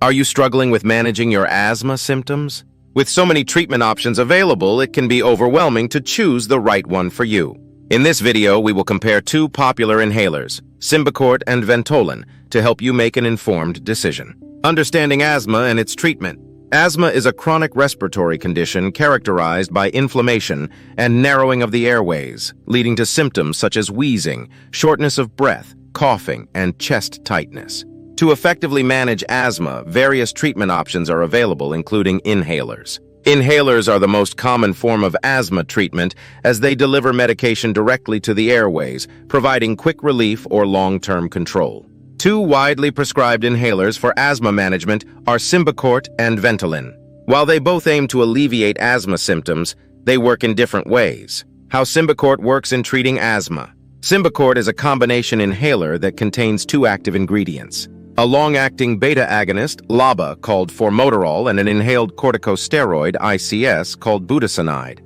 Are you struggling with managing your asthma symptoms? With so many treatment options available, it can be overwhelming to choose the right one for you. In this video, we will compare two popular inhalers, Symbicort and Ventolin, to help you make an informed decision. Understanding asthma and its treatment. Asthma is a chronic respiratory condition characterized by inflammation and narrowing of the airways, leading to symptoms such as wheezing, shortness of breath, coughing, and chest tightness. To effectively manage asthma, various treatment options are available, including inhalers. Inhalers are the most common form of asthma treatment as they deliver medication directly to the airways, providing quick relief or long-term control. Two widely prescribed inhalers for asthma management are Symbicort and Ventolin. While they both aim to alleviate asthma symptoms, they work in different ways. How Symbicort works in treating asthma. Symbicort is a combination inhaler that contains two active ingredients: a long-acting beta-agonist, LABA, called formoterol, and an inhaled corticosteroid, ICS, called budesonide.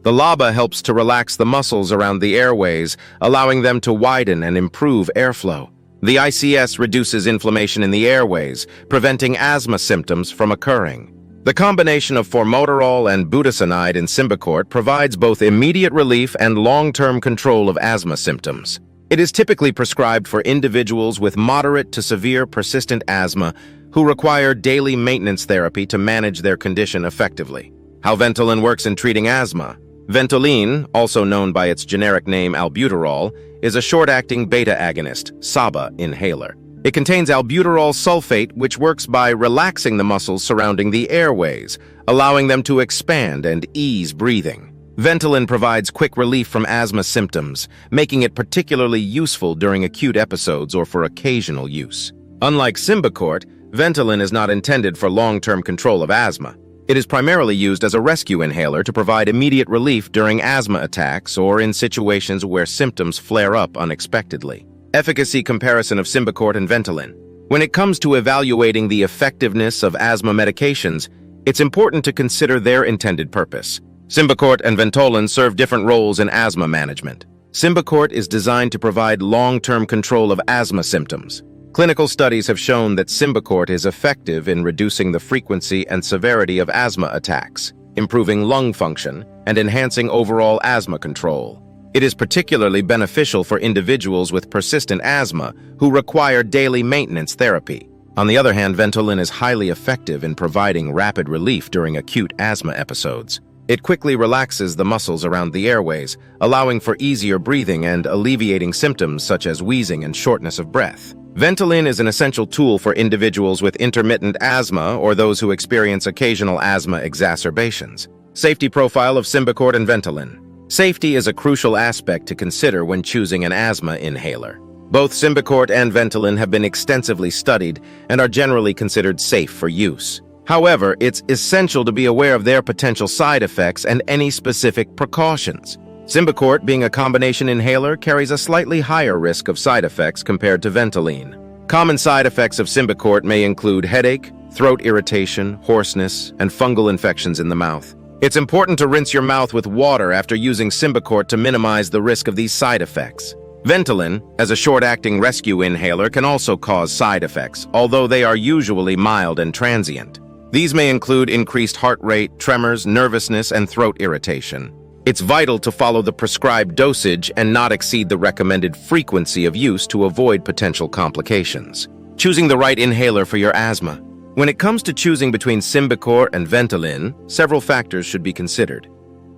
The LABA helps to relax the muscles around the airways, allowing them to widen and improve airflow. The ICS reduces inflammation in the airways, preventing asthma symptoms from occurring. The combination of formoterol and budesonide in Symbicort provides both immediate relief and long-term control of asthma symptoms. It is typically prescribed for individuals with moderate to severe persistent asthma who require daily maintenance therapy to manage their condition effectively. How Ventolin works in treating asthma. Ventolin, also known by its generic name albuterol, is a short-acting beta-agonist, SABA, inhaler. It contains albuterol sulfate, which works by relaxing the muscles surrounding the airways, allowing them to expand and ease breathing. Ventolin provides quick relief from asthma symptoms, making it particularly useful during acute episodes or for occasional use. Unlike Symbicort, Ventolin is not intended for long-term control of asthma. It is primarily used as a rescue inhaler to provide immediate relief during asthma attacks or in situations where symptoms flare up unexpectedly. Efficacy comparison of Symbicort and Ventolin. When it comes to evaluating the effectiveness of asthma medications, it's important to consider their intended purpose. Symbicort and Ventolin serve different roles in asthma management. Symbicort is designed to provide long-term control of asthma symptoms. Clinical studies have shown that Symbicort is effective in reducing the frequency and severity of asthma attacks, improving lung function, and enhancing overall asthma control. It is particularly beneficial for individuals with persistent asthma who require daily maintenance therapy. On the other hand, Ventolin is highly effective in providing rapid relief during acute asthma episodes. It quickly relaxes the muscles around the airways, allowing for easier breathing and alleviating symptoms such as wheezing and shortness of breath. Ventolin is an essential tool for individuals with intermittent asthma or those who experience occasional asthma exacerbations. Safety profile of Symbicort and Ventolin. Safety is a crucial aspect to consider when choosing an asthma inhaler. Both Symbicort and Ventolin have been extensively studied and are generally considered safe for use. However, it's essential to be aware of their potential side effects and any specific precautions. Symbicort, being a combination inhaler, carries a slightly higher risk of side effects compared to Ventolin. Common side effects of Symbicort may include headache, throat irritation, hoarseness, and fungal infections in the mouth. It's important to rinse your mouth with water after using Symbicort to minimize the risk of these side effects. Ventolin, as a short-acting rescue inhaler, can also cause side effects, although they are usually mild and transient. These may include increased heart rate, tremors, nervousness, and throat irritation. It's vital to follow the prescribed dosage and not exceed the recommended frequency of use to avoid potential complications. Choosing the right inhaler for your asthma. When it comes to choosing between Symbicort and Ventolin, several factors should be considered.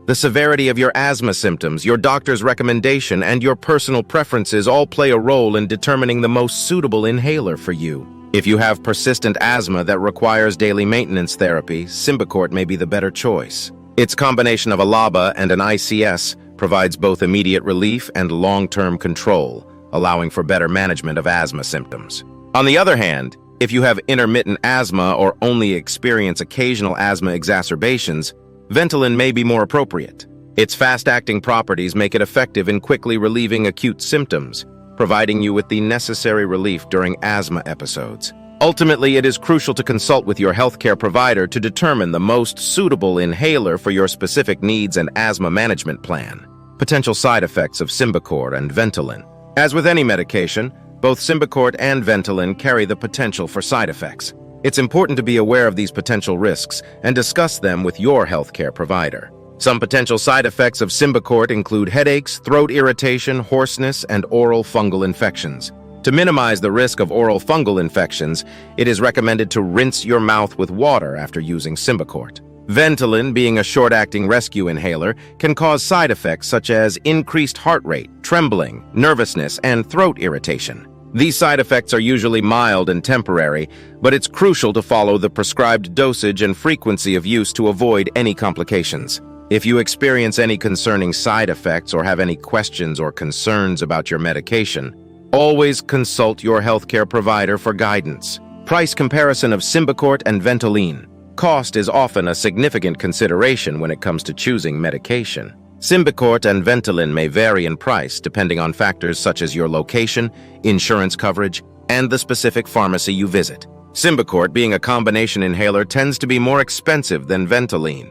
The severity of your asthma symptoms, your doctor's recommendation, and your personal preferences all play a role in determining the most suitable inhaler for you. If you have persistent asthma that requires daily maintenance therapy, Symbicort may be the better choice. Its combination of a LABA and an ICS provides both immediate relief and long-term control, allowing for better management of asthma symptoms. On the other hand, if you have intermittent asthma or only experience occasional asthma exacerbations, Ventolin may be more appropriate. Its fast-acting properties make it effective in quickly relieving acute symptoms, providing you with the necessary relief during asthma episodes. Ultimately, it is crucial to consult with your healthcare provider to determine the most suitable inhaler for your specific needs and asthma management plan. Potential side effects of Symbicort and Ventolin. As with any medication, both Symbicort and Ventolin carry the potential for side effects. It's important to be aware of these potential risks and discuss them with your healthcare provider. Some potential side effects of Symbicort include headaches, throat irritation, hoarseness, and oral fungal infections. To minimize the risk of oral fungal infections, it is recommended to rinse your mouth with water after using Symbicort. Ventolin, being a short-acting rescue inhaler, can cause side effects such as increased heart rate, trembling, nervousness, and throat irritation. These side effects are usually mild and temporary, but it's crucial to follow the prescribed dosage and frequency of use to avoid any complications. If you experience any concerning side effects or have any questions or concerns about your medication, always consult your healthcare provider for guidance. Price comparison of Symbicort and Ventolin. Cost is often a significant consideration when it comes to choosing medication. Symbicort and Ventolin may vary in price depending on factors such as your location, insurance coverage, and the specific pharmacy you visit. Symbicort, being a combination inhaler, tends to be more expensive than Ventolin.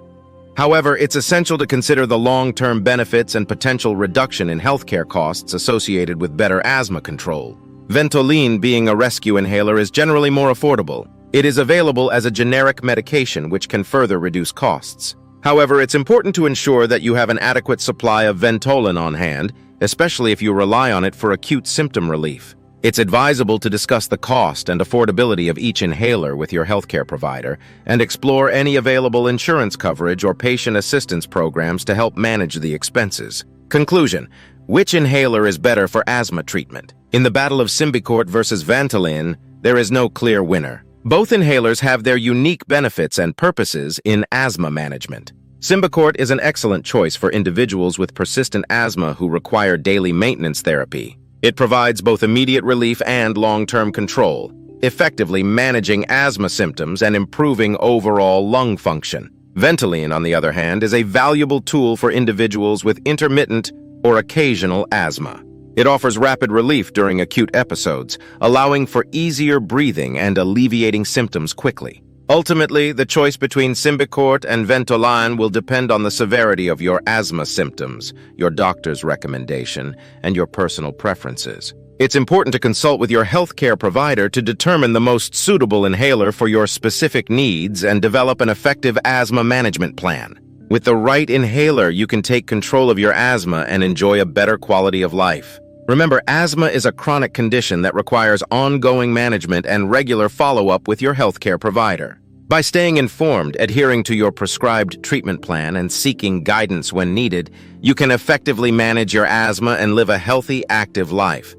However, it's essential to consider the long-term benefits and potential reduction in healthcare costs associated with better asthma control. Ventolin, being a rescue inhaler, is generally more affordable. It is available as a generic medication, which can further reduce costs. However, it's important to ensure that you have an adequate supply of Ventolin on hand, especially if you rely on it for acute symptom relief. It's advisable to discuss the cost and affordability of each inhaler with your healthcare provider and explore any available insurance coverage or patient assistance programs to help manage the expenses. Conclusion: which inhaler is better for asthma treatment? In the battle of Symbicort versus Ventolin, there is no clear winner. Both inhalers have their unique benefits and purposes in asthma management. Symbicort is an excellent choice for individuals with persistent asthma who require daily maintenance therapy. It provides both immediate relief and long-term control, effectively managing asthma symptoms and improving overall lung function. Ventolin, on the other hand, is a valuable tool for individuals with intermittent or occasional asthma. It offers rapid relief during acute episodes, allowing for easier breathing and alleviating symptoms quickly. Ultimately, the choice between Symbicort and Ventolin will depend on the severity of your asthma symptoms, your doctor's recommendation, and your personal preferences. It's important to consult with your healthcare provider to determine the most suitable inhaler for your specific needs and develop an effective asthma management plan. With the right inhaler, you can take control of your asthma and enjoy a better quality of life. Remember, asthma is a chronic condition that requires ongoing management and regular follow-up with your healthcare provider. By staying informed, adhering to your prescribed treatment plan, and seeking guidance when needed, you can effectively manage your asthma and live a healthy, active life.